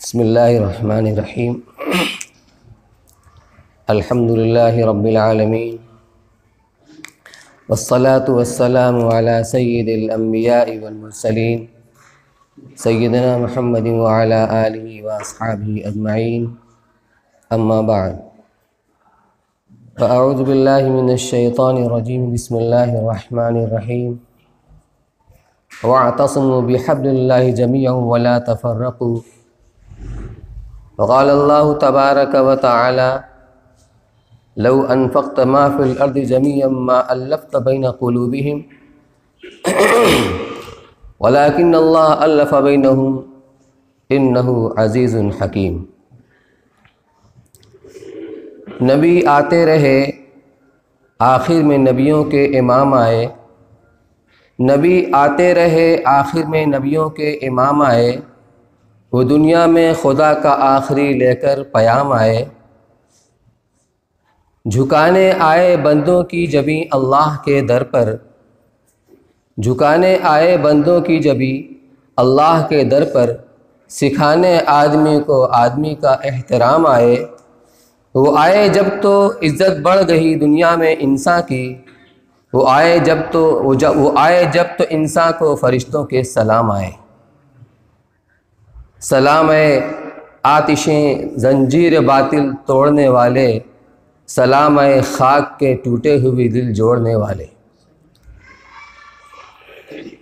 बिस्मिल्लाहिर्रहमानिर्रहीम। अल्हम्दुलिल्लाहि रब्बिल आलमीन वस्सलातु वस्सलामु अला सय्यिदिल अंबिया'i वल मुरसलीन सय्यिदिना मुहम्मदिन व अला आलिहि व अस्हाबिहि अजमईन। अम्मा बअद, फ़अऊज़ु बिल्लाहि मिनश शैतानिर रजीम। बिस्मिल्लाहिर्रहमानिर्रहीम। वअतसिमू बिहब्लिल्लाहि जमीअन व ला तफ़र्रक़ू। क़ाल अल्लाहु तबारक व तआला लौ अनफ़क़्त मा फ़िल अर्दि जमीअन मा अल्लफ़्त बैन क़ुलूबिहिम वलाकिन्न अल्लाह अल्लफ़ बैनहुम इन्नहु अज़ीज़ुन हकीम। नबी आते रहे, आखिर में नबियों के इमाम आए। नबी आते रहे, आखिर में नबियों के इमाम आए। वो दुनिया में खुदा का आखिरी लेकर पयाम आए। झुकाने आए बंदों की जबी अल्लाह के दर पर, झुकाने आए बंदों की जबी अल्लाह के दर पर। सिखाने आदमी को आदमी का एहतराम आए। वो आए जब तो इज़्ज़त बढ़ गई दुनिया में इंसान की। वो आए जब तो इंसान को फरिश्तों के सलाम आए। सलाम है आतिशें जंजीर बातिल तोड़ने वाले, सलाम है खाक के टूटे हुए दिल जोड़ने वाले।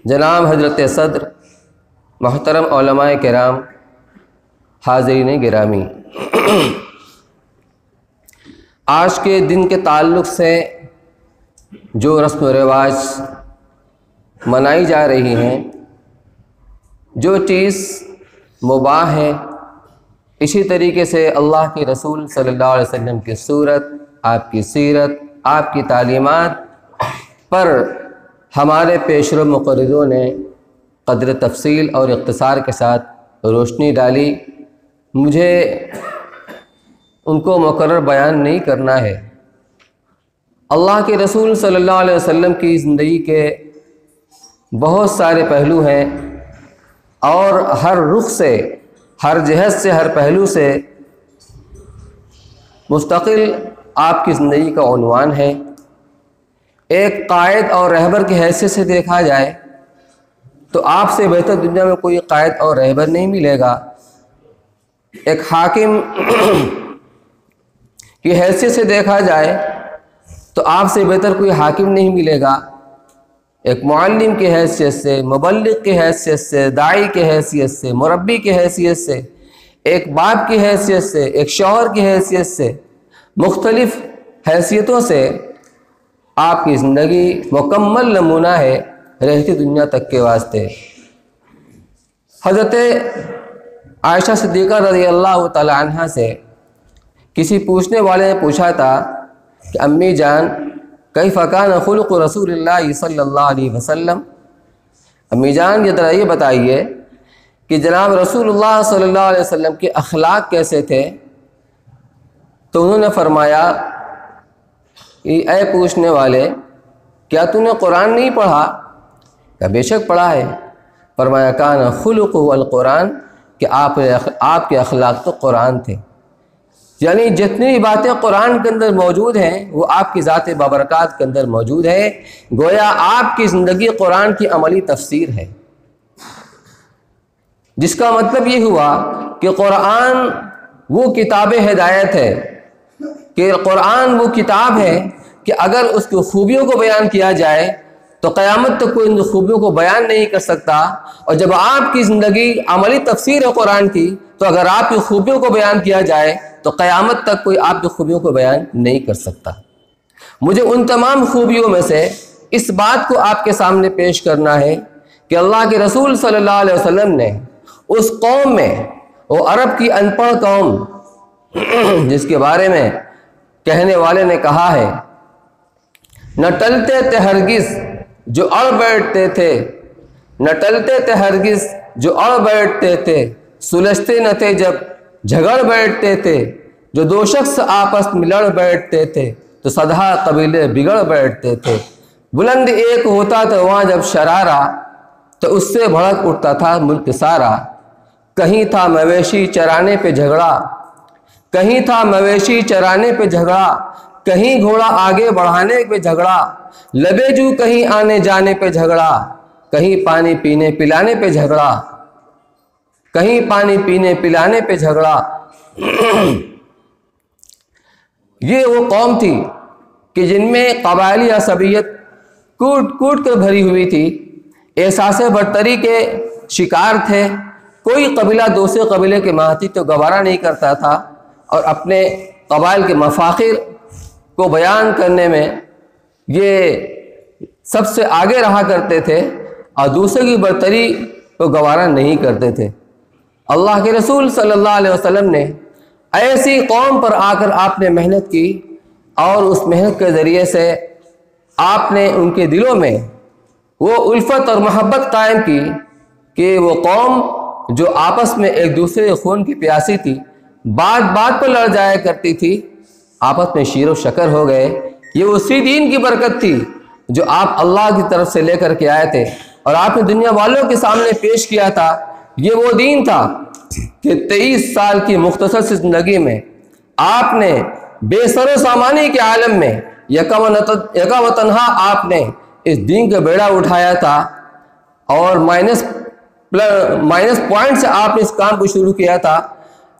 जनाब हज़रत सद्र, मोहतरम उलमाए किराम, हाज़रीन गिरामी, आज के दिन के ताल्लुक़ से जो रस्म व रिवाज मनाई जा रही हैं, जो चीज़ मुबाह है, इसी तरीके से अल्लाह के रसूल सल्लल्लाहु अलैहि वसल्लम की सूरत, आपकी सीरत, आपकी तालीमात पर हमारे पेशरो मुक़र्रिरों ने क़द्र तफ़सील और इख्तिसार के साथ रोशनी डाली। मुझे उनको मुकर्रर बयान नहीं करना है। अल्लाह के रसूल सल्लल्लाहु अलैहि वसल्लम की ज़िंदगी के बहुत सारे पहलू हैं और हर रुख से, हर जहत से, हर पहलू से मुस्तकिल आपकी ज़िंदगी का उन्वान है। एक कायद और रहबर की हैसियत से देखा जाए तो आपसे बेहतर दुनिया में कोई कायद और रहबर नहीं मिलेगा। एक हाकिम की हैसियत से देखा जाए तो आपसे बेहतर कोई हाकिम नहीं मिलेगा। एक मुअल्लिम की हैसियत से, मुबल्लिग की हैसियत से, दाई की हैसियत से, मुरब्बी की हैसियत से, एक बाप की हैसियत से, एक शौहर की हैसियत से, मुख्तलिफ़ हैसियतों से आपकी ज़िंदगी मुकम्मल नमूना है रहती दुनिया तक के वास्ते। हज़रत आयशा सिद्दीक़ा रज़ियल्लाहु तआला अन्हा से किसी पूछने वाले ने पूछा था कि अम्मी जान, कैफ़ कान खुलुक़ रसूलिल्लाह सल्लल्लाहु अलैहि वसल्लम, अम्मी जान ये बताइए कि जनाब रसूलुल्लाह सल्लल्लाहु अलैहि वसल्लम के अखलाक कैसे थे। तो उन्होंने फरमाया कि ऐ पूछने वाले, क्या तूने कुरान नहीं पढ़ा? क्या बेशक पढ़ा है। फरमाया कान खुलुक़ुहु अल कुरान, कि आपके अखलाक तो कुरान थे। यानी जितनी बातें कुरान के अंदर मौजूद हैं वो आपकी ज़ात बाबरकात के अंदर मौजूद है। गोया आपकी ज़िंदगी कुरान की अमली तफसीर है, जिसका मतलब ये हुआ कि कुरान वो किताब हिदायत है, कि कुरान वो किताब है कि अगर उसकी खूबियों को बयान किया जाए तो क़यामत तक कोई इन खूबियों को बयान नहीं कर सकता। और जब आपकी ज़िंदगी अमली तफसीर है कुरान की, तो अगर आपकी खूबियों को बयान किया जाए तो क़यामत तक कोई आपकी खूबियों को बयान नहीं कर सकता। मुझे उन तमाम खूबियों में से इस बात को आपके सामने पेश करना है कि अल्लाह के रसूल सल्लल्लाहु अलैहि वसल्लम ने उस कौम में, वो अरब की अनपढ़ कौम जिसके बारे में कहने वाले ने कहा है, न टलते थे हरगिज़ जो अड़ बैठते थे, न टलते थे हरगिज़ जो अड़ बैठते थे, सुलझते न थे जब झगड़ बैठते थे, जो दो शख्स आपस में लड़ बैठते थे तो सदा कबीले बिगड़ बैठते थे। बुलंद एक होता था वहाँ जब शरारा, तो उससे भड़क उठता था मुल्क सारा। कहीं था मवेशी चराने पे झगड़ा, कहीं था मवेशी चराने पे झगड़ा, कहीं घोड़ा आगे बढ़ाने पे झगड़ा, लबेजू कहीं आने जाने पे झगड़ा, कहीं पानी पीने पिलाने पे झगड़ा, कहीं पानी पीने पिलाने पे झगड़ा। ये वो कौम थी कि जिनमें कबायली असबियत कूट कूट कर भरी हुई थी, एहसास बर्तरी के शिकार थे। कोई कबीला दूसरे कबीले के माती तो गवारा नहीं करता था और अपने कबाइल के मफाखिर को बयान करने में ये सबसे आगे रहा करते थे और दूसरे की बर्तरी को गवारा नहीं करते थे। अल्लाह के रसूल सल्लल्लाहु अलैहि वसल्लम ने ऐसी कौम पर आकर आपने मेहनत की और उस मेहनत के ज़रिए से आपने उनके दिलों में वो उल्फत और मोहब्बत कायम की कि वो कौम जो आपस में एक दूसरे के खून की प्यासी थी, बात बात पर लड़ जाया करती थी, आपस में शीर व शकर हो गए। ये उसी दीन की बरकत थी जो आप अल्लाह की तरफ से लेकर के आए थे और आपने दुनिया वालों के सामने पेश किया था। ये वो दीन था कि 23 साल की मुख्तसर ज़िंदगी में आपने बेसरो सामानी के आलम में यका व तन्हा आपने इस दीन का बेड़ा उठाया था और माइनस पॉइंट से आपने इस काम को शुरू किया था।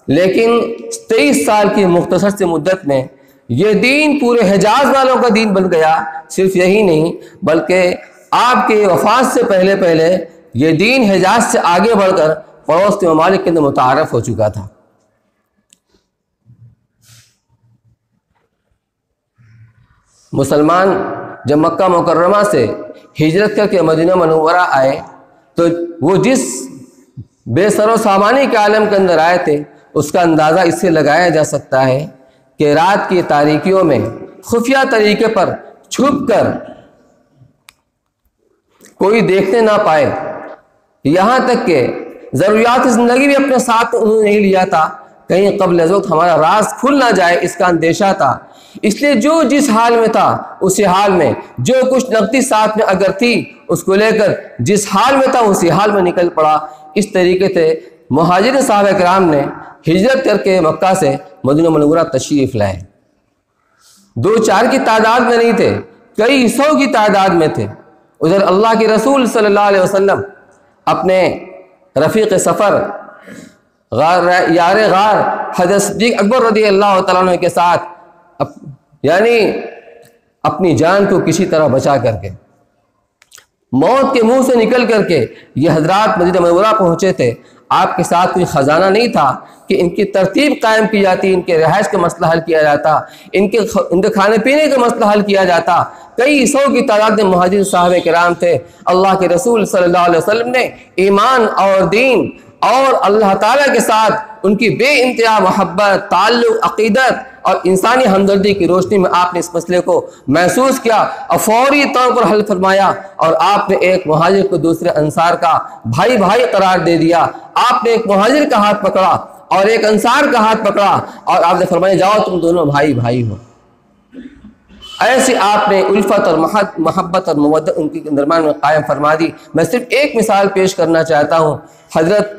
लेकिन 23 साल की मुख्तसर से मुद्दत में ये दीन पूरे हिजाज वालों का दीन बन गया। सिर्फ यही नहीं बल्कि आपके वफात से पहले पहले ये दीन हिजाज से आगे बढ़कर पड़ोस के ममालिक के अंदर मुतारफ हो चुका था। मुसलमान जब मक्का मुकर्रमा से हिजरत करके मदीना मनव्वरा आए तो वो जिस बेसरो सामानी के आलम के अंदर आए थे उसका अंदाज़ा इससे लगाया जा सकता है कि रात की तारीकियों में खुफिया तरीके पर छुप कर कोई देखने ना पाए, यहाँ तक कि ज़रूरियात ज़िंदगी भी अपने साथ उन्होंने नहीं लिया था, कहीं क़ब्ल वक्त हमारा राज खुल ना जाए इसका अंदेशा था। इसलिए जो जिस हाल में था उसी हाल में, जो कुछ नकदी साथ में अगर थी उसको लेकर जिस हाल में था उसी हाल में निकल पड़ा। इस तरीके से मुहाजिर साहब कराम ने हिजरत करके मक्का से मदीना मुनव्वरा तशरीफ़ लाए। 2-4 की तादाद में नहीं थे, कई सौ की तादाद में थे। उधर अल्लाह के रसूल सल्लल्लाहु अलैहि वसल्लम अपने रफ़ीक़ सफ़र यार गार हज़रत सिद्दीक़ अकबर रज़ी अल्लाह तआला अन्हु के साथ यानी अपनी जान को किसी तरह बचा करके मौत के मुंह से निकल करके ये हजरात मदीना मुनव्वरा पहुँचे थे। आपके साथ कोई ख़जाना नहीं था कि इनकी तरतीब कायम की जाती, इनके रिहाइश का मसला हल किया जाता, इनके खाने पीने का मसला हल किया जाता। कई सौ की तादाद में मुहाजिर साहब किराम थे। अल्लाह के रसूल सल्लल्लाहु अलैहि वसल्लम ने ईमान और दीन और अल्लाह ताला के साथ उनकी बेइंतहा मोहब्बत, ताल्लुक़, अक़ीदत और इंसानी हमदर्दी की रोशनी में आपने इस मसले को महसूस किया और फौरी तौर पर हल फरमाया और आपने एक मुहाजिर को दूसरे अंसार का भाई भाई करार दे दिया। आपने एक मुहाजिर का हाथ पकड़ा और एक अंसार का हाथ पकड़ा और आपने फरमाया जाओ तुम दोनों भाई भाई हो। ऐसे आपने उल्फत और मोहब्बत और मवद्दत उनके दरमियान में कायम फरमा दी। मैं सिर्फ एक मिसाल पेश करना चाहता हूँ। हज़रत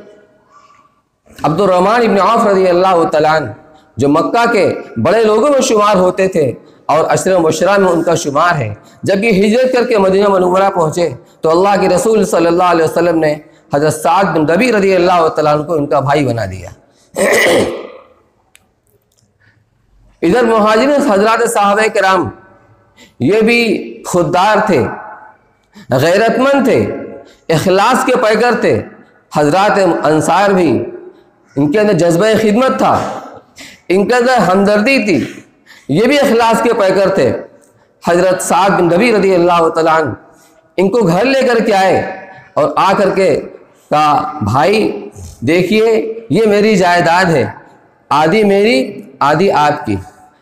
अब्दुर्रहमान इब्न औफ रज़ी अल्लाह तआला अन्हु जो मक्का के बड़े लोगों में शुमार होते थे और अशरे मुबश्शरा में उनका शुमार है, जब ये हिजरत करके मदीना मुनव्वरा पहुँचे तो अल्लाह के रसूल सल्लल्लाहु अलैहि वसल्लम ने हज़रत साद बिन रबी रज़ी अल्लाह तआला अन्हु को उनका भाई बना दिया। इधर मुहाजिर हज़रात साहबे किराम ये भी खुददार थे, गैरतमंद थे, इखलास के पैकर थे। हज़रात अंसार भी इनके अंदर जज्बा खिदमत था, इनके अंदर हमदर्दी थी, ये भी इखलास के पैकर थे। हज़रत साद बिन रबी रज़ी अल्लाह तआला अन्हु इनको घर लेकर के आए और आ कर के कहा भाई देखिए ये मेरी जायदाद है, आधी मेरी आधी आपकी,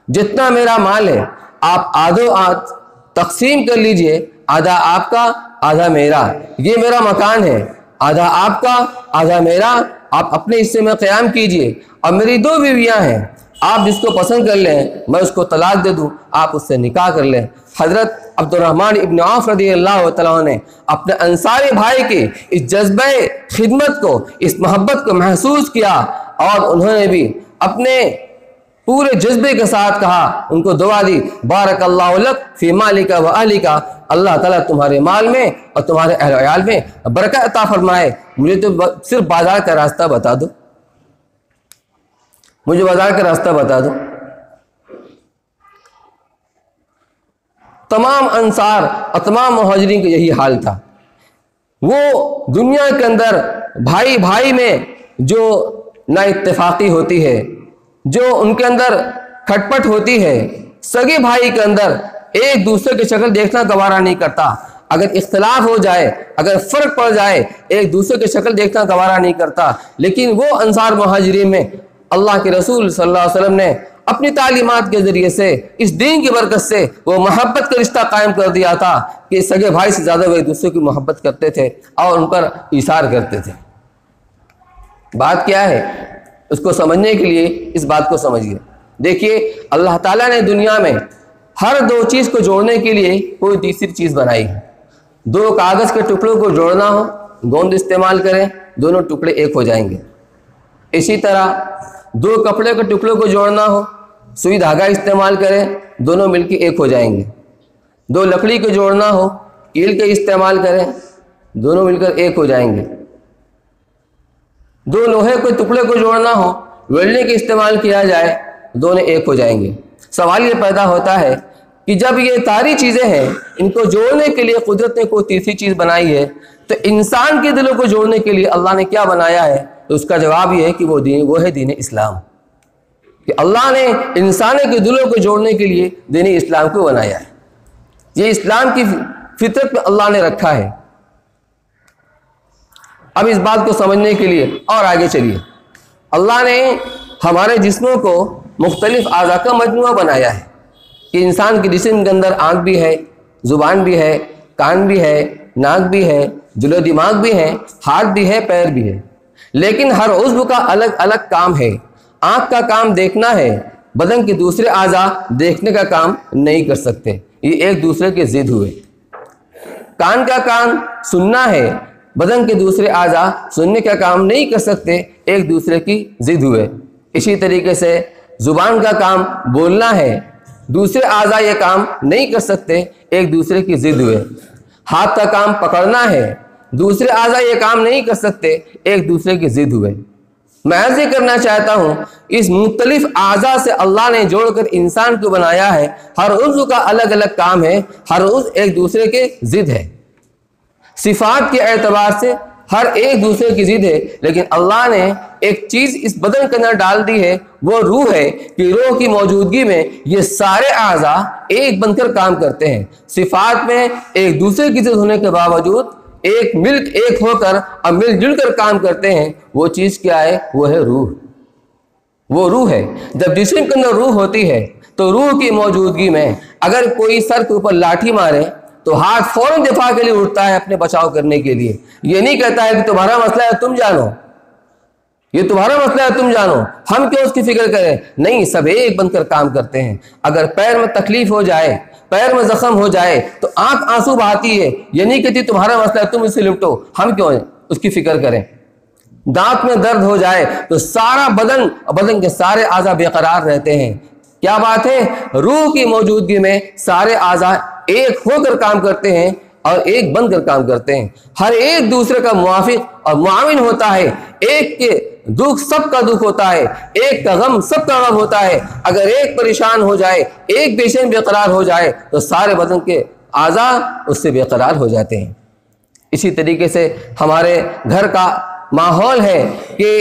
जितना मेरा माल है आप आधो आध तकसीम कर लीजिए, आधा आपका आधा मेरा। ये मेरा मकान है, आधा आपका आधा मेरा, आप अपने हिस्से में क़याम कीजिए। और मेरी 2 बीवियाँ हैं, आप जिसको पसंद कर लें मैं उसको तलाक दे दूँ, आप उससे निकाह कर लें। हज़रत अब्दुर्रहमान इब्न औफ रज़ियल्लाहु तआला अन्हु ने अपने अंसारी भाई के इस जज्बे खिदमत को, इस मोहब्बत को महसूस किया और उन्होंने भी अपने पूरे जज्बे के साथ कहा, उनको दुआ दी, बारकल्लाहु लक फी मालिका व अहलिका, अल्लाह ताला तुम्हारे माल में और तुम्हारे अहल अयाल में बरकत अता फरमाए। मुझे तो सिर्फ बाजार का रास्ता बता दो, मुझे बाजार का रास्ता बता दो। तमाम अंसार और तमाम मुहाजिरीन का यही हाल था। वो दुनिया के अंदर भाई भाई में जो ना इत्तेफाकी होती है, जो उनके अंदर खटपट होती है, सगे भाई के अंदर एक दूसरे की शक्ल देखना गवारा नहीं करता। अगर इख्तलाफ हो जाए, अगर फर्क पड़ जाए, एक दूसरे की शक्ल देखना गवारा नहीं करता। लेकिन वो अंसार मुहाजिरीन में अल्लाह के रसूल सल्लल्लाहु अलैहि वसल्लम ने अपनी तालीमात के ज़रिए से, इस दीन की बरकत से वो मोहब्बत का रिश्ता कायम कर दिया था कि सगे भाई से ज़्यादा वो एक दूसरे की मोहब्बत करते थे और उन पर इशार करते थे। बात क्या है, उसको समझने के लिए इस बात को समझिए। देखिए, अल्लाह ताला ने दुनिया में हर दो चीज़ को जोड़ने के लिए कोई तीसरी चीज़ बनाई है। दो कागज़ के टुकड़ों को जोड़ना हो, गोंद इस्तेमाल करें, दोनों टुकड़े एक हो जाएंगे। इसी तरह दो कपड़े के टुकड़ों को जोड़ना हो, सुई धागा इस्तेमाल करें, दोनों मिलकर एक हो जाएंगे। दो लकड़ी को जोड़ना हो, कील के इस्तेमाल करें, दोनों मिलकर एक हो जाएंगे। दो लोहे के टुकड़े को जोड़ना हो, वेल्डिंग के इस्तेमाल किया जाए, दोनों एक हो जाएंगे। सवाल ये पैदा होता है कि जब ये सारी चीज़ें हैं, इनको जोड़ने के लिए कुदरत ने कोई तीसरी चीज़ बनाई है, तो इंसान के दिलों को जोड़ने के लिए अल्लाह ने क्या बनाया है? तो उसका जवाब ये है कि वो है दीन इस्लाम। कि अल्लाह ने इंसान के दिलों को जोड़ने के लिए दीन इस्लाम को बनाया है। ये इस्लाम की फितरत में अल्लाह ने रखा है। अब इस बात को समझने के लिए और आगे चलिए। अल्लाह ने हमारे जिस्मों को मुख्तलिफ आज़ा का मजमुआ बनाया है कि इंसान के जिस्म के अंदर आँख भी है, ज़ुबान भी है, कान भी है, नाक भी है, दिलो दिमाग भी है, हाथ भी है, पैर भी है। लेकिन हर उज़्व का अलग अलग काम है। आँख का काम देखना है, बदन के दूसरे आज़ा देखने का काम नहीं कर सकते, ये एक दूसरे के ज़िद हुए। कान का काम सुनना है, बदन के दूसरे आज़ा सुनने का काम नहीं कर सकते, एक दूसरे की ज़िद हुए। इसी तरीके से ज़ुबान का काम बोलना है, दूसरे आज़ा ये काम नहीं कर सकते, एक दूसरे की ज़िद हुए। हाथ का काम पकड़ना है, दूसरे आज़ा ये काम नहीं कर सकते, एक दूसरे की ज़िद हुए। मैं अर्ज़ करना चाहता हूँ, इस मुख्तलिफ आज़ा से अल्लाह ने जोड़कर इंसान को बनाया है। हर उज़्व का अलग अलग काम है, हर उज़्व एक दूसरे के ज़िद है। सिफ़ात के एतबार से हर एक दूसरे की ज़िद है, लेकिन अल्लाह ने एक चीज़ इस बदन के अंदर डाल दी है, वो रूह है कि रूह की मौजूदगी में ये सारे आज़ा एक बनकर काम करते हैं। सिफ़ात में एक दूसरे की ज़िद होने के बावजूद एक होकर और मिलजुल कर काम करते हैं। वो चीज़ क्या है? वो है रूह। वो रूह है। जब जिस्म के अंदर रूह होती है, तो रूह की मौजूदगी में अगर कोई सर के ऊपर लाठी मारे तो हाथ फौरन दिफा के लिए उठता है, अपने बचाव करने के लिए। ये नहीं कहता है कि तुम्हारा मसला है तुम जानो, ये तुम्हारा मसला है तुम जानो, हम क्यों उसकी फिक्र करें। नहीं, सब एक बनकर काम करते हैं। अगर पैर में तकलीफ हो जाए, पैर में जख्म हो जाए, तो आंख आंसू बहाती है, ये नहीं कहती तुम्हारा मसला है तुम इससे निपटो, हम क्यों उसकी फिक्र करें। दांत में दर्द हो जाए तो सारा बदन के सारे आज़ा बेकरार रहते हैं। क्या बात है? रूह की मौजूदगी में सारे आज़ा एक होकर काम करते हैं और एक बनकर काम करते हैं। हर एक दूसरे का मुआफिक और मुआविन होता है। एक के दुख सबका दुख होता है, एक का गम सबका गम होता है। अगर एक परेशान हो जाए, एक बेचैन बेकरार हो जाए, तो सारे बदन के आज़ा उससे बेकरार हो जाते हैं। इसी तरीके से हमारे घर का माहौल है कि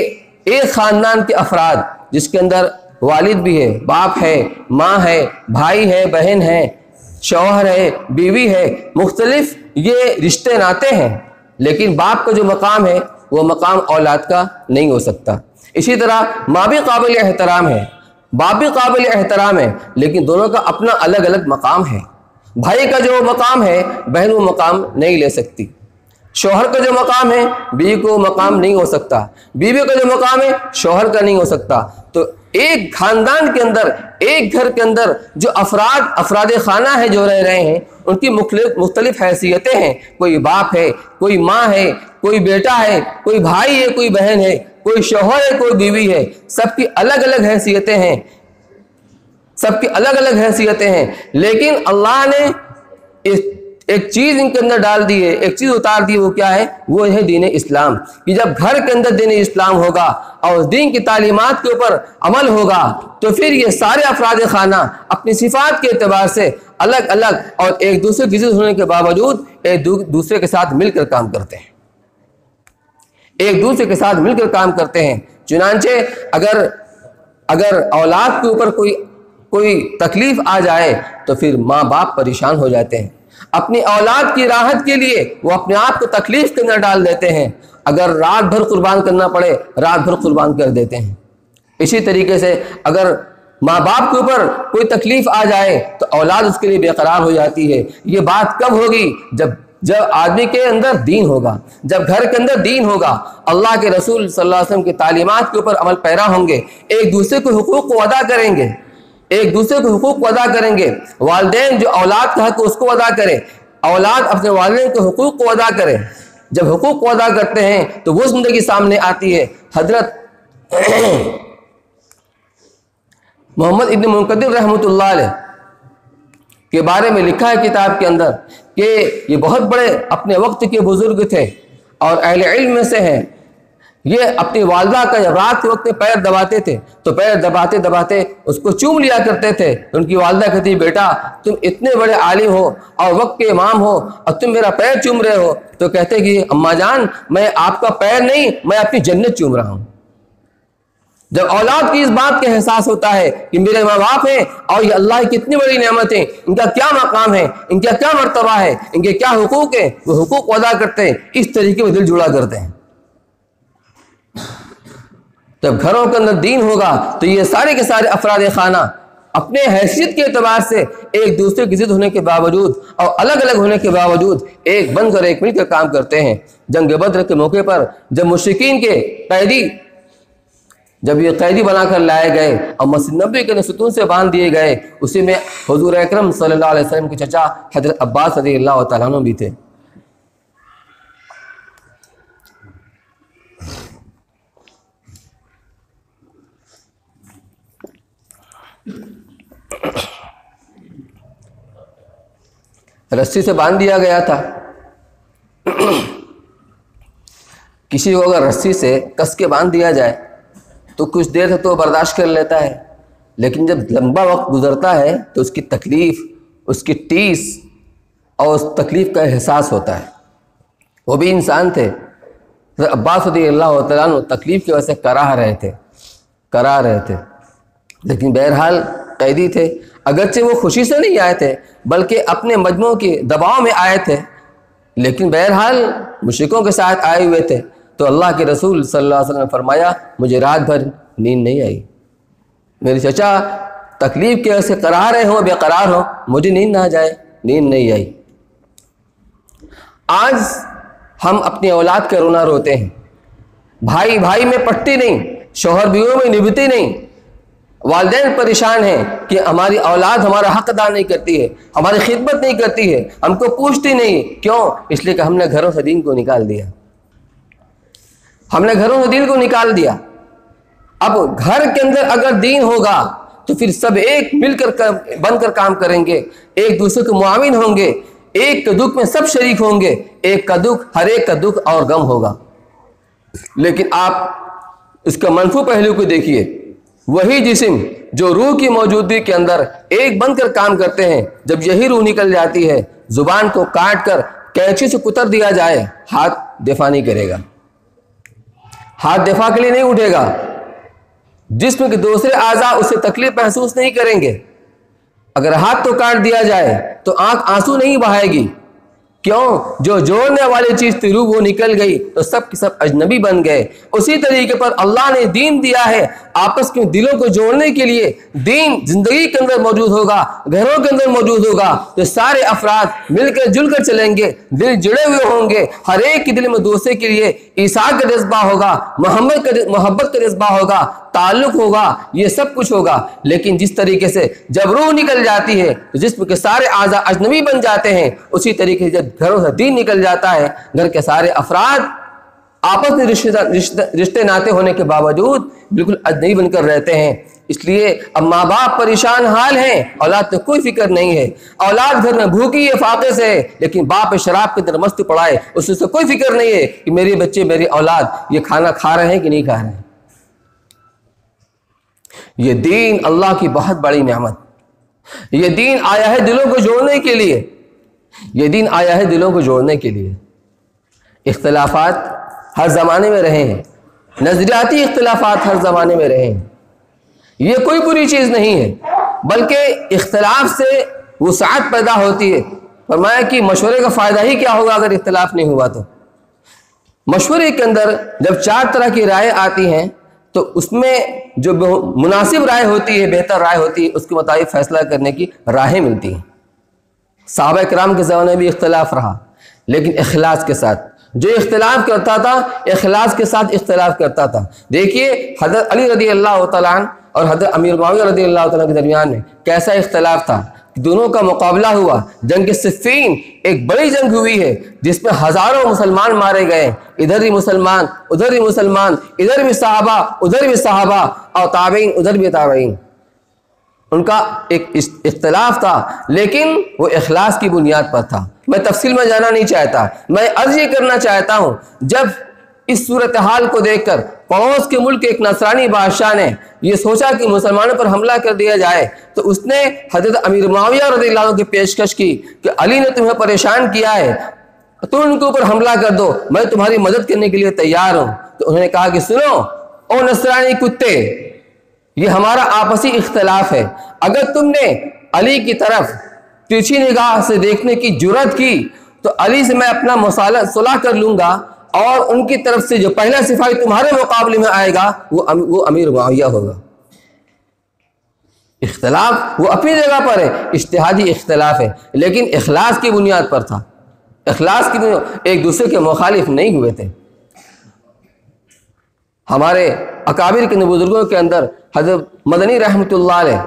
एक ख़ानदान के अफराद, जिसके अंदर वालिद भी है, बाप है, माँ है, भाई है, बहन है, शौहर है, बीवी है, मुख्तलिफ ये रिश्ते नाते हैं, लेकिन बाप का जो मकाम है वो मकाम औलाद का नहीं हो सकता। इसी तरह माँ भी काबिल एहतराम है, बाप भी काबिल एहतराम है, लेकिन दोनों का अपना अलग अलग मकाम है। भाई का जो मकाम है बहन वो मकाम नहीं ले सकती। शौहर का जो मकाम है बीवी को मकाम नहीं हो सकता, बीवी का जो मकाम है शौहर का नहीं हो सकता। तो एक खानदान के अंदर, एक घर के अंदर जो अफराद खाना है जो रह रहे हैं, उनकी मुख्तलिफ हैसियतें हैं। कोई बाप है, कोई माँ है, कोई बेटा है, कोई भाई है, कोई बहन है, कोई शौहर है, कोई बीवी है। सबकी अलग अलग हैसियतें हैं, सबकी अलग अलग हैसियतें हैं। लेकिन अल्लाह ने एक चीज़ इनके अंदर डाल दी है, एक चीज़ उतार दी। वो क्या है? वो है दीन इस्लाम। कि जब घर के अंदर दीन इस्लाम होगा और उस दीन की तालीमात के ऊपर अमल होगा, तो फिर ये सारे अफराद खाना अपनी सिफात के एतबार से अलग अलग और एक दूसरे की इज्जत होने के बावजूद एक दूसरे के साथ मिलकर काम करते हैं, एक दूसरे के साथ मिलकर काम करते हैं। चुनांचे अगर औलाद के ऊपर कोई तकलीफ आ जाए तो फिर माँ बाप परेशान हो जाते हैं। अपनी औलाद की राहत के लिए वो अपने आप को तकलीफ के अंदर डाल देते हैं। अगर रात भर कुर्बान करना पड़े, रात भर कुर्बान कर देते हैं। इसी तरीके से अगर माँ बाप के ऊपर कोई तकलीफ आ जाए तो औलाद उसके लिए बेकरार हो जाती है। ये बात कब होगी? जब आदमी के अंदर दीन होगा, जब घर के अंदर दीन होगा, अल्लाह के रसूल सल्लल्लाहु अलैहि वसल्लम की तालीमात के ऊपर अमल पैरा होंगे, एक दूसरे के हुकूक को अदा करेंगे, एक दूसरे के हुकूक को अदा करेंगे। वालिदैन जो औलाद का हक उसको अदा करे, औलाद अपने वालिदैन के हुकूक को अदा करे। जब हुकूक को अदा करते हैं तो वो जिंदगी सामने आती है। हजरत मोहम्मद इब्न मुनकदिर रहमतुल्लाह अलैह के बारे में लिखा है किताब के अंदर कि ये बहुत बड़े अपने वक्त के बुजुर्ग थे और अहले इल्म में से हैं। ये अपनी वालदा का जब रात के वक्त में पैर दबाते थे तो पैर दबाते दबाते उसको चूम लिया करते थे। उनकी वालदा कहती, बेटा तुम इतने बड़े आलिम हो और वक्त के इमाम हो और तुम मेरा पैर चूम रहे हो। तो कहते कि अम्मा जान, मैं आपका पैर नहीं, मैं अपनी जन्नत चूम रहा हूँ। जब औलाद की इस बात का एहसास होता है कि मेरे माँ बाप हैं और ये अल्लाह की कितनी बड़ी नेमत है, इनका क्या मकाम है, इनका क्या मर्तबा है, इनके क्या हुकूक है, वो हुकूक को अदा करते हैं। इस तरीके में दिल जुड़ा करते हैं। जब घरों के अंदर दीन होगा तो ये सारे के सारे अफराद खाना अपने हैसियत के एतबार से एक दूसरे की जिद होने के बावजूद और अलग अलग होने के बावजूद एक बनकर एक मिलकर काम करते हैं। जंग बद्र के मौके पर जब मुश्रिकीन के जब ये कैदी बनाकर लाए गए और मस्जिद नबी के सुतून से बांध दिए गए, उसी में हुजूर अकरम सल्लल्लाहु अलैहि वसल्लम के चचा हजरत अब्बास रज़ियल्लाहु तआला अन्हु भी थे। रस्सी से बांध दिया गया था। किसी को अगर रस्सी से कस के बांध दिया जाए तो कुछ देर तक तो बर्दाश्त कर लेता है, लेकिन जब लंबा वक्त गुजरता है तो उसकी तकलीफ़, उसकी टीस और उस तकलीफ़ का एहसास होता है। वो भी इंसान थे। अब्बास रज़ियल्लाहु तआला अन्हु तकलीफ़ की वजह से करा रहे थे, लेकिन बहरहाल कैदी थे। अगरचे वो खुशी से नहीं आए थे बल्कि अपने मजमू के दबाव में आए थे, लेकिन बहरहाल मुश्रिकों के साथ आए हुए थे। तो अल्लाह के रसूल सल्लल्लाहु अलैहि वसल्लम ने फरमाया, मुझे रात भर नींद नहीं आई। मेरे चचा तकलीफ़ के वजह से करा रहे हो, बेकरार हो, मुझे नींद ना आ जाए, नींद नहीं आई। आज हम अपनी औलाद का रोना रोते हैं। भाई भाई में पटती नहीं, शौहर बीवियों में निभती नहीं। वालिदैन परेशान हैं कि हमारी औलाद हमारा हक अदा नहीं करती है, हमारी खिदमत नहीं करती है, हमको पूछती नहीं। क्यों? इसलिए कि हमने घरों से दीन को निकाल दिया, हमने घरों से दीन को निकाल दिया। अब घर के अंदर अगर दीन होगा तो फिर सब एक मिलकर बनकर काम करेंगे, एक दूसरे के मुआविन होंगे, एक के दुख में सब शरीक होंगे, एक का दुख हर एक का दुख और गम होगा। लेकिन आप इसका मनफू पहलू को देखिए, वही जिस्म जो रूह की मौजूदगी के अंदर एक बनकर काम करते हैं, जब यही रूह निकल जाती है, जुबान को काट कर कैंची से कुतर दिया जाए, हाथ दिफा नहीं करेगा, हाथ दिफा के लिए नहीं उठेगा। जिस्म के दूसरे आज़ा उससे तकलीफ महसूस नहीं करेंगे। अगर हाथ तो काट दिया जाए तो आंख आंसू नहीं बहाएगी, क्यों? जो जोड़ने वाली चीज थी रूह वो निकल गई तो सब के सब अजनबी बन गए। उसी तरीके पर अल्लाह ने दीन दिया है आपस में दिलों को जोड़ने के लिए। दीन जिंदगी के अंदर मौजूद होगा, घरों के अंदर मौजूद होगा, तो सारे अफराद मिलकर जुलकर चलेंगे, दिल जुड़े हुए होंगे, हर एक के दिल में दूसरे के लिए ईसा का जज्बा होगा, मोहब्बत का जज्बा होगा, ताल्लुक होगा, ये सब कुछ होगा। लेकिन जिस तरीके से जब रूह निकल जाती है तो जिस्म के सारे आज़ा अजनबी बन जाते हैं, उसी तरीके से जब घरों से दीन निकल जाता है, घर के सारे अफराद आपस में रिश्ते नाते होने के बावजूद बिल्कुल अजनबी बनकर रहते हैं। इसलिए अब माँ बाप परेशान हाल हैं, औलाद तो कोई फिक्र नहीं है। औलाद घर में भूखी है, फाके से है, लेकिन बाप शराब के अंदर मस्त पड़ा है, उससे कोई फिक्र नहीं है कि मेरे बच्चे मेरी औलाद ये खाना खा रहे हैं कि नहीं खा रहे हैं। ये दीन अल्लाह की बहुत बड़ी नेमत। ये दीन आया है दिलों को जोड़ने के लिए। ये दीन आया है दिलों को जोड़ने के लिए। इख्तिलाफात हर ज़माने में रहे हैं, नज़रियाती इख्तिलाफात हर ज़माने में रहे हैं। ये कोई बुरी चीज़ नहीं है, बल्कि इख्तिलाफ से वुसाअत पैदा होती है। फरमाया कि मशवरे का फ़ायदा ही क्या होगा अगर इख्तिलाफ नहीं हुआ तो। मशवरे के अंदर जब 4 तरह की राय आती हैं तो उसमें जो मुनासिब राय होती है, बेहतर राय होती है, उसके मुताबिक फैसला करने की राहें मिलती हैं। सहाबा किराम के ज़माने में भी इख्तिलाफ रहा, लेकिन इखलास के साथ। जो इख्तिलाफ करता था इखलास के साथ इख्तिलाफ करता था। देखिए हज़रत अली रज़ी अल्लाह तआला अन्हु और हज़रत अमीर मुआविया रज़ी अल्लाह तआला के दरमियान में कैसा इख्तिलाफ था। दोनों का मुकाबला हुआ। जंग सिफ़ीन एक बड़ी जंग हुई है जिसमें हज़ारों मुसलमान मारे गए। इधर भी मुसलमान, उधर भी मुसलमान, इधर भी सहाबा, उधर भी सहाबा, और ताबईन, उधर भी ताबईन। उनका एक इख्तिलाफ था, लेकिन वो इखलास की बुनियाद पर था। मैं तफसील में जाना नहीं चाहता, मैं अर्ज ये करना चाहता हूँ, जब इस सूरत हाल को देखकर पड़ोस के मुल्क के एक नसरानी बादशाह ने ये सोचा कि मुसलमानों पर हमला कर दिया जाए, तो उसने हज़रत अमीर मुआविया रज़ियल्लाहु अन्हु की पेशकश की कि अली ने तुम्हें परेशान किया है, तुम उनके ऊपर हमला कर दो, मैं तुम्हारी मदद करने के लिए तैयार हूँ। तो उन्होंने कहा कि सुनो ओ नसरानी कुत्ते, ये हमारा आपसी इख्तिलाफ है। अगर तुमने अली की तरफ तिरछी निगाह से देखने की जुर्रत की तो अली से मैं अपना मसाला सुलह कर लूंगा, और उनकी तरफ से जो पहला सिपाही तुम्हारे मुकाबले में आएगा वो अमीर मुआविया होगा। इख्तिलाफ वो अपनी जगह पर है, इज्तिहादी इख्तिलाफ है, लेकिन इखलास की बुनियाद पर था। इखलास की बुनियाद, एक दूसरे के मुखालिफ नहीं हुए थे। हमारे अकाबिर के बुजुर्गों के अंदर हज़रत मदनी रहमतुल्लाह अलैह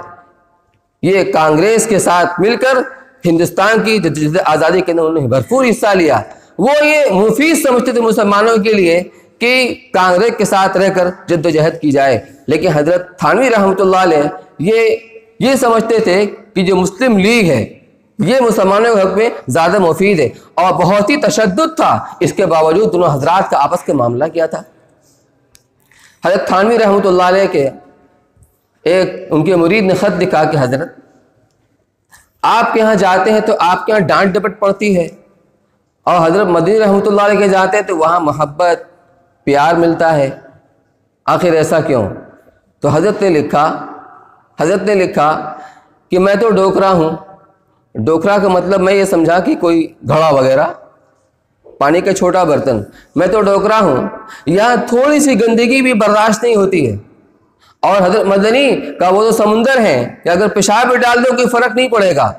ये कांग्रेस के साथ मिलकर हिंदुस्तान की जद्दोजहद आज़ादी के अंदर उन्होंने भरपूर हिस्सा लिया। वो ये मुफीद समझते थे मुसलमानों के लिए कि कांग्रेस के साथ रहकर जद्दोजहद की जाए, लेकिन हज़रत थानवी रहमतुल्लाह अलैह ये समझते थे कि जो मुस्लिम लीग है ये मुसलमानों के हक़ में ज़्यादा मुफीद है, और बहुत ही तशद्दुद था। इसके बावजूद दोनों हजरात का आपस के मामला क्या था। हज़रत थानवी रहमतुल्लाह अलैह के एक उनके मुरीद ने ख़त लिखा कि हज़रत आपके यहाँ जाते हैं तो आपके यहाँ डांट डपट पड़ती है, और हज़रत मदनी रहमतुल्लाह अलैह के जाते हैं तो वहाँ मोहब्बत प्यार मिलता है, आखिर ऐसा क्यों? तो हज़रत ने लिखा कि मैं तो डोकरा हूँ। डोकरा का मतलब मैं ये समझा कि कोई घड़ा वगैरह, पानी का छोटा बर्तन। मैं तो डोकरा हूँ, यहाँ थोड़ी सी गंदगी भी बर्दाश्त नहीं होती है। और हज़रत मदनी का वो तो समुंदर है कि अगर पेशाब में डाल दो कोई फ़र्क नहीं पड़ेगा।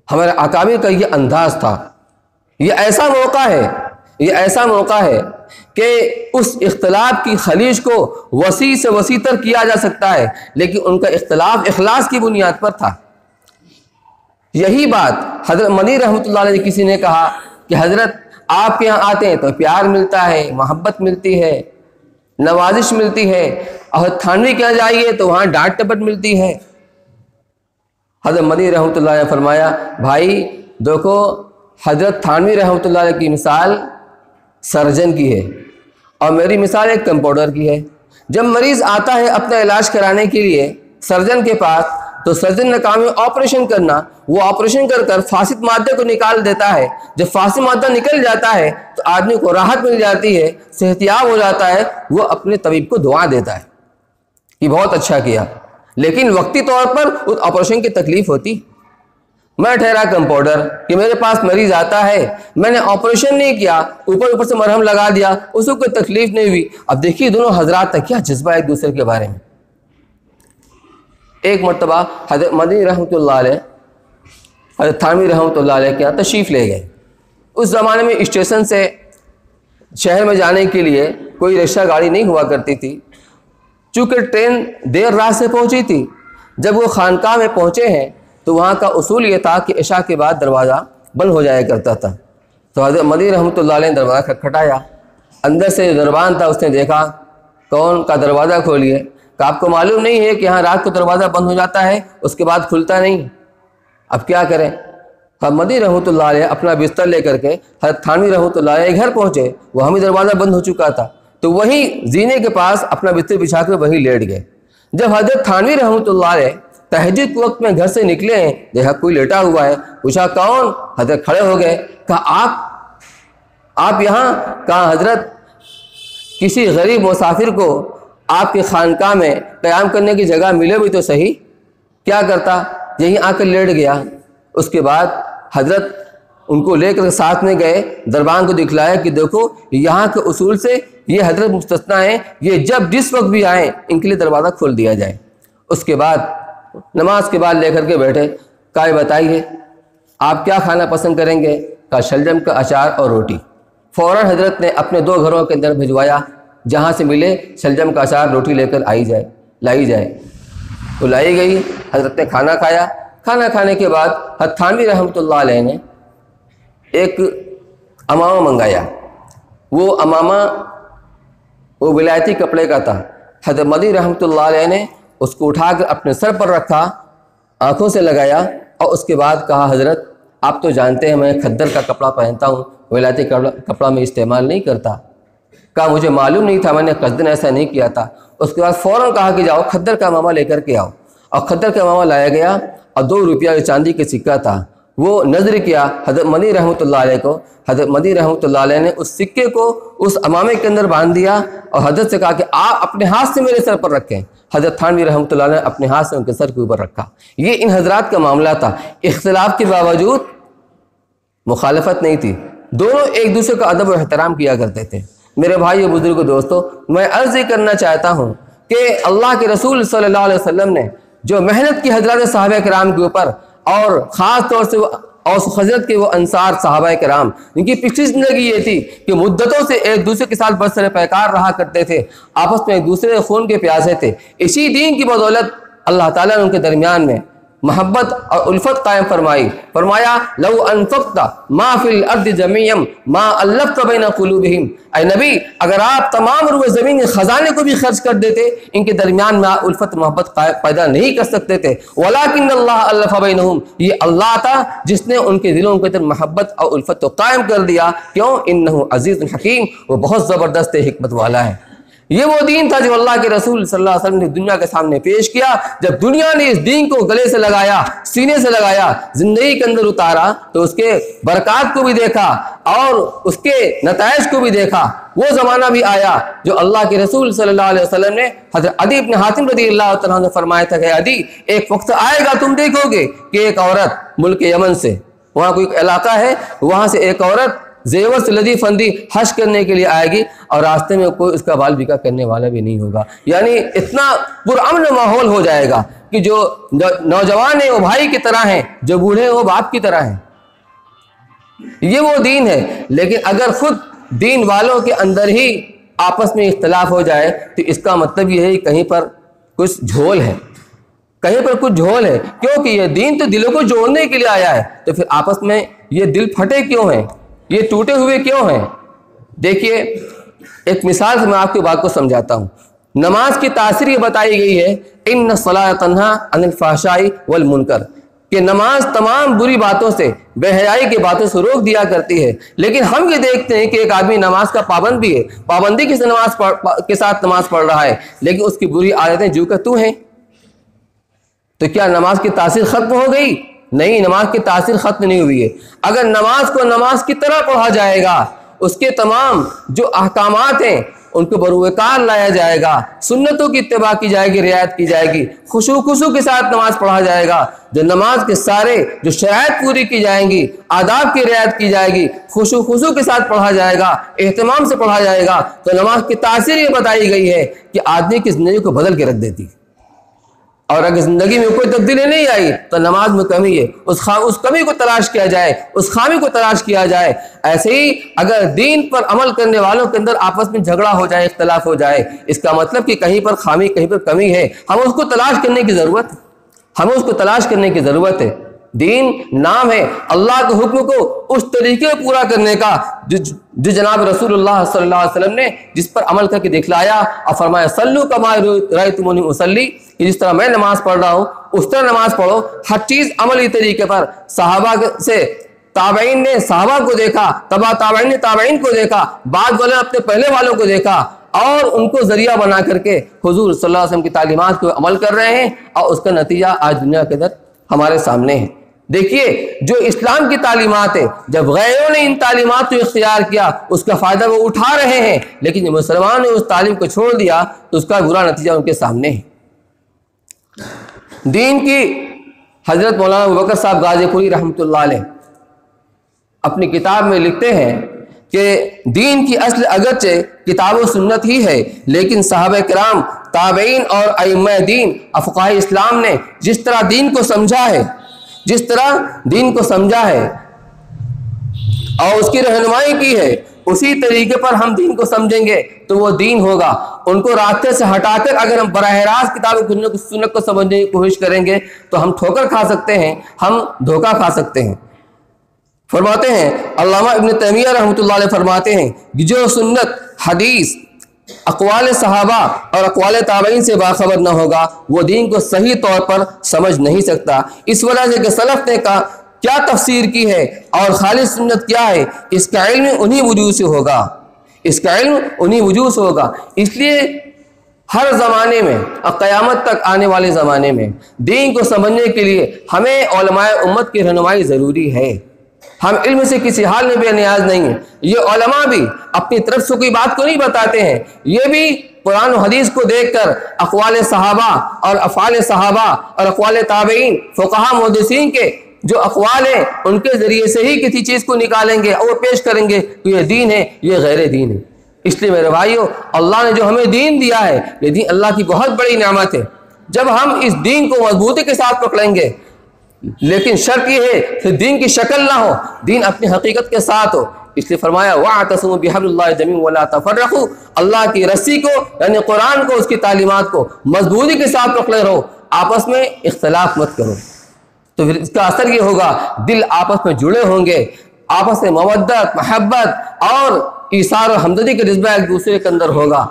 हमारे अकाबिर का ये अंदाज था। ये ऐसा मौका है कि उस इख्तिलाफ की खलीज को वसी से वसी तर किया जा सकता है, लेकिन उनका इख्तिलाफ इखलास की बुनियाद पर था। यही बात हज़रत मदनी रहमतुल्लाह अलैह किसी ने कहा कि हज़रत आपके यहाँ आते हैं तो प्यार मिलता है, मोहब्बत मिलती है, नवाजिश मिलती है, और थानवी के यहाँ जाइए तो वहाँ डांट टपट मिलती है। हज़रत मदनी रहमतुल्लाह अलैह फरमाया, भाई देखो हज़रत थानवी रहमतुल्लाह अलैह की मिसाल सर्जन की है और मेरी मिसाल एक कंपाउंडर की है। जब मरीज़ आता है अपना इलाज कराने के लिए सर्जन के पास, तो सर्जन ने काम है ऑपरेशन करना। वो ऑपरेशन कर कर फासिद मादे को निकाल देता है। जब फासिद मादा निकल जाता है तो आदमी को राहत मिल जाती है, सेहतियाब हो जाता है। वो अपने तबीब को दुआ देता है कि बहुत अच्छा किया, लेकिन वक्ती तौर पर उस ऑपरेशन की तकलीफ होती। मैं ठहरा कंपाउंडर कि मेरे पास मरीज आता है, मैंने ऑपरेशन नहीं किया, ऊपर ऊपर से मरहम लगा दिया, उसको कोई तकलीफ नहीं हुई। अब देखिए दोनों हजरात तक क्या जज्बा एक दूसरे के बारे में। एक मरतबा हज़रत मदनी रहमतुल्लाह अलैह हज़रत थानवी रहमतुल्लाह अलैह के यहाँ तशरीफ़ ले गए। उस ज़माने में स्टेशन से शहर में जाने के लिए कोई रिक्शा गाड़ी नहीं हुआ करती थी, चूँकि ट्रेन देर रात से पहुँची थी। जब वो खानकाह में पहुँचे हैं तो वहाँ का उसूल ये था कि इशा के बाद दरवाज़ा बंद हो जाया करता था। तो हज़रत मदनी रहमतुल्लाह अलैह ने दरवाज़ा खटखटाया। अंदर से दरबान था, उसने देखा कौन का दरवाज़ा खोलिए। कि आपको मालूम नहीं है कि यहाँ रात को दरवाज़ा बंद हो जाता है, उसके बाद खुलता नहीं, अब क्या करें। हम मदनी रहमतुल्लाह अलैह अपना बिस्तर लेकर के हज़रत थानवी रहमतुल्लाह अलैह घर पहुँचे। वहाँ भी दरवाज़ा बंद हो चुका था, तो वहीं जीने के पास अपना बिस्तर बिछा कर वहीं लेट गए। जब हज़रत थानवी रहमतुल्लाह अलैह तहज्जुद के वक्त में घर से निकले हैं, देखा कोई लेटा हुआ है, पूछा कौन। हज़रत खड़े हो गए, कहा आप यहाँ। कहा हज़रत किसी गरीब मुसाफिर को आपके खानकाह में क़याम करने की जगह मिले भी तो सही, क्या करता, यहीं आकर लेट गया। उसके बाद हज़रत उनको लेकर साथ में गए, दरबान को दिखलाया कि देखो यहाँ के उसूल से ये हज़रत मुस्तस्ना हैं, ये जब जिस वक्त भी आएँ इनके लिए दरवाज़ा खोल दिया जाए। उसके बाद नमाज के बाद लेकर के बैठे, कहा बताइए आप क्या खाना पसंद करेंगे। कहा शलजम का अचार और रोटी। फ़ौरन हज़रत ने अपने 2 घरों के अंदर भिजवाया, जहाँ से मिले शलजम का अचार रोटी लेकर लाई जाए। तो लाई गई। हज़रत ने खाना खाया। खाना खाने के बाद हज़रत थानवी रहमतुल्लाह अलैह ने एक अमामा मंगाया। वो अमामा वो विलायती कपड़े का था। हज़रत मदनी रहमतुल्लाह अलैह ने उसको उठाकर अपने सर पर रखा, आँखों से लगाया और उसके बाद कहा हज़रत आप तो जानते हैं मैं खद्दर का कपड़ा पहनता हूँ, विलायती कपड़ा मैं इस्तेमाल नहीं करता। कहा मुझे मालूम नहीं था, मैंने कसदन ऐसा नहीं किया था। उसके बाद फ़ौरन कहा कि जाओ खद्दर का अमामा लेकर के आओ, और खद्दर का अमामा लाया गया और 2 रुपया चांदी के सिक्का था, वो नज़र किया हज़रत मदनी रहमतुल्लाह अलैह को। हज़रत मदनी रहमतुल्लाह अलैह ने उस सिक्के को उस अमामे के अंदर बांध दिया और हज़रत से कहा कि आप अपने हाथ से मेरे सर पर रखें। हज़रत थानवी रहमतुल्लाह अलैह ने अपने हाथ से उनके सर के ऊपर रखा। ये इन हज़रात का मामला था। इख्तिलाफ के बावजूद मुखालफत नहीं थी, दोनों एक दूसरे का अदब और एहतराम किया करते थे। मेरे भाई बुजुर्ग दोस्तों, मैं अर्ज़ ये करना चाहता हूँ कि अल्लाह के रसूल सल्लल्लाहु अलैहि वसल्लम ने जो मेहनत की हज़रत सहाबा किराम के ऊपर, और ख़ास तौर से औस हज़रत के वो अंसार सहाबा किराम, इनकी पिछली ज़िंदगी ये थी कि मुद्दतों से एक दूसरे के साथ बरसर पैकार रहा करते थे, आपस में एक दूसरे खून के प्यासे थे। इसी दीन की बदौलत अल्लाह ताला ने उनके दरमियान में मोहब्बत और उल्फत कायम फरमाई। फरमाया लौ अनफक़्ता मा फिल अर्दि जमीअन मा अल्लफ़्ता बैन क़ुलूबिहिम। ऐ नबी, अगर आप तमाम रुए ज़मीन के ख़जाने को भी खर्च कर देते, इनके दरमियान में उल्फत मोहब्बत पैदा नहीं कर सकते थे। वलाकिन अल्लाह अल्लफ़ बैनहुम, ये अल्लाह था जिसने उनके दिलों के अंदर मोहब्बत और उल्फत को कायम कर दिया। क्यों? इन्नहु अज़ीज़ुन हकीम, वो बहुत ज़बरदस्त हिकमत वाला है। ये वो दीन था जो अल्लाह के रसूल सल्लल्लाहु अलैहि वसल्लम ने दुनिया के सामने पेश किया। जब दुनिया ने इस दीन को गले से लगाया, सीने से लगाया, जिंदगी के अंदर उतारा, तो उसके बरक़ात को भी देखा और उसके नताइज को भी देखा। वो ज़माना भी आया जो अल्लाह के रसूल सल्लल्लाहु अलैहि वसल्लम ने हज़रत अदी इब्न हातिम रज़ियल्लाहु तआला अन्हु ने फरमाया था कि अदी, एक वक्त आएगा तुम देखोगे कि एक औरत मुल्क यमन से, वहाँ कोई इलाका है, वहाँ से एक औरत जेवर से लदी फंदी हज करने के लिए आएगी और रास्ते में कोई उसका बाल बिका करने वाला भी नहीं होगा। यानी इतना पुरअमन माहौल हो जाएगा कि जो नौजवान है वो भाई की तरह हैं, जो बूढ़े हैं वो बाप की तरह हैं। ये वो दीन है। लेकिन अगर खुद दीन वालों के अंदर ही आपस में इख्तलाफ हो जाए तो इसका मतलब ये है कि कहीं पर कुछ झोल है, कहीं पर कुछ झोल है, क्योंकि ये दीन तो दिलों को जोड़ने के लिए आया है। तो फिर आपस में ये दिल फटे क्यों हैं, ये टूटे हुए क्यों हैं? देखिए, एक मिसाल से मैं आपकी बात को समझाता हूँ। नमाज की तासीर ये बताई गई है, इन्न सलात तन्हा अनिल फहशाई वल मुनकर, कि नमाज तमाम बुरी बातों से, बेहयाई की बातों से रोक दिया करती है। लेकिन हम ये देखते हैं कि एक आदमी नमाज का पाबंद भी है, पाबंदी के साथ नमाज पढ़ रहा है, लेकिन उसकी बुरी आदतें जू का तू हैं। तो क्या नमाज की तासीर खत्म हो गई? नहीं, नमाज की तासीर खत्म नहीं हुई है। अगर नमाज को नमाज की तरह पढ़ा जाएगा, उसके तमाम जो अहकामात हैं उनको बरूकार लाया जाएगा, सुन्नतों की इत्तिबा की जाएगी, रियायत की जाएगी, खुशू के साथ नमाज पढ़ा जाएगा। जो नमाज के सारे जो शराइत पूरी की जाएंगी, आदाब की रियायत की जाएगी, खुशू के साथ पढ़ा जाएगा, एहतमाम से पढ़ा जाएगा, तो नमाज की तासीर ये बताई गई है कि आदमी की जिंदगी को बदल के रख देती है। और अगर जिंदगी में कोई तब्दीली नहीं आई तो नमाज में कमी है, उस कमी को तलाश किया जाए, उस खामी को तलाश किया जाए। ऐसे ही अगर दीन पर अमल करने वालों के अंदर आपस में झगड़ा हो जाए, इख्तलाफ हो जाए, इसका मतलब कि कहीं पर खामी, कहीं पर कमी है, हमें उसको तलाश करने की जरूरत है, हमें उसको तलाश करने की जरूरत है। दीन नाम है अल्लाह के हुक्म को उस तरीके से पूरा करने का जो जनाब रसूलुल्लाह सल्लल्लाहु अलैहि वसल्लम ने जिस पर अमल करके दिखलाया और फरमाया सल्लू कमा रअयतुमूनी उसल्ली, कि जिस तरह मैं नमाज पढ़ रहा हूँ उस तरह नमाज पढ़ो। हर चीज अमली तरीके पर सहाबा से ताबईन ने सहाबा को देखा, तबा ताबईन ने ताबईन को देखा, बाद वाले अपने पहले वालों को देखा और उनको जरिया बना करके हुजूर सल्लल्लाहु अलैहि वसल्लम की तालीमात को अमल कर रहे हैं और उसका नतीजा आज दुनिया के अंदर हमारे सामने है। देखिए जो इस्लाम की तालीमात है, जब गैरों ने इन तालीमात को इख्तियार किया उसका फायदा वो उठा रहे हैं, लेकिन जब मुसलमान ने उस तालीम को छोड़ दिया तो उसका बुरा नतीजा उनके सामने है। दीन की हजरत मौलाना अबू बकर साहब गाजीपुरी रहमतुल्लाह अलैह अपनी किताब में लिखते हैं कि दीन की असल अगरचे किताब व सुन्नत ही है, लेकिन साहबे किराम, ताबईन और अइम्मा दीन, अफ़क़ाहे इस्लाम ने जिस तरह दीन को समझा है, जिस तरह दीन को समझा है और उसकी रहनुमाई की है, उसी तरीके पर हम दीन को समझेंगे तो वो दीन होगा। उनको रास्ते से हटाकर अगर हम बराह रास्त किताब सुन्नत को समझने की कोशिश करेंगे तो हम ठोकर खा सकते हैं, हम धोखा खा सकते हैं। फरमाते हैं अल्लामा इब्न तैमिया रहमतुल्लाह अलैह फरमाते हैं कि जो सुन्नत, हदीस, अक़वाल सहाबा और अक़वाल ताबईन से बाखबर न होगा वो दीन को सही तौर पर समझ नहीं सकता। इस वजह से कि सलफ ने का क्या तफसीर की है और खालिस सुन्नत क्या है, इसका इल्म उन्हीं वजूह से होगा, इसका इल्म उन्हीं वजूह से होगा। इसलिए हर ज़माने में और क़यामत तक आने वाले ज़माने में दीन को समझने के लिए हमें उलमाए उम्मत की रहनुमाई ज़रूरी है। हम इल्म से किसी हाल में बेनियाज नहीं है। ये उलमा भी अपनी तरफ से कोई बात को नहीं बताते हैं, ये भी कुरान और हदीस को देखकर अक़वाल सहाबा और अफ़आल सहाबा और अक़वाल ताबईन, फ़ुक़हा, मुहद्दिसीन के जो अक़वाल हैं उनके ज़रिए से ही किसी चीज़ को निकालेंगे और पेश करेंगे कि ये दीन है, ये गैर दीन है। इसलिए मेरे भाइयों, अल्लाह ने जो हमें दीन दिया है ये दीन अल्लाह की बहुत बड़ी नेमत है। जब हम इस दीन को मजबूती के साथ पकड़ेंगे, लेकिन शर्त यह है कि दीन की शक्ल ना हो, दीन अपनी हकीकत के साथ हो। इसलिए फरमाया वाअतसिमू बिहब्लिल्लाहि जमीअन वला तफर्रक़ू, अल्लाह की रस्सी को यानी कुरान को, उसकी तालीमात को मजबूती के साथ पकड़े रहो, आपस में इख्तलाफ मत करो। तो फिर इसका असर ये होगा दिल आपस में जुड़े होंगे, आपस में मवद्दत, महब्बत और ईसार और हमदर्दी का जज्बा एक दूसरे के अंदर होगा।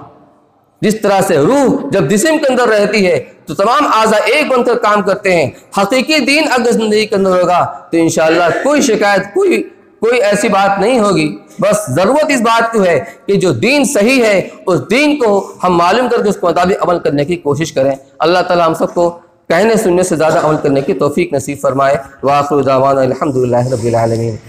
जिस तरह से रूह जब जिस्म के अंदर रहती है तो तमाम आज़ा एक बनकर काम करते हैं। हकीकी दीन अगर जिंदगी के अंदर होगा तो इंशाअल्लाह कोई शिकायत, कोई ऐसी बात नहीं होगी। बस ज़रूरत इस बात की है कि जो दीन सही है उस दीन को हम मालूम करके उसके मुताबिक अमल करने की कोशिश करें। अल्लाह ताला हम सबको कहने सुनने से ज़्यादा अमल करने की तौफीक नसीब फरमाए। व आखिरु दावाना अल्हम्दुलिल्लाहि रब्बिल आलमीन।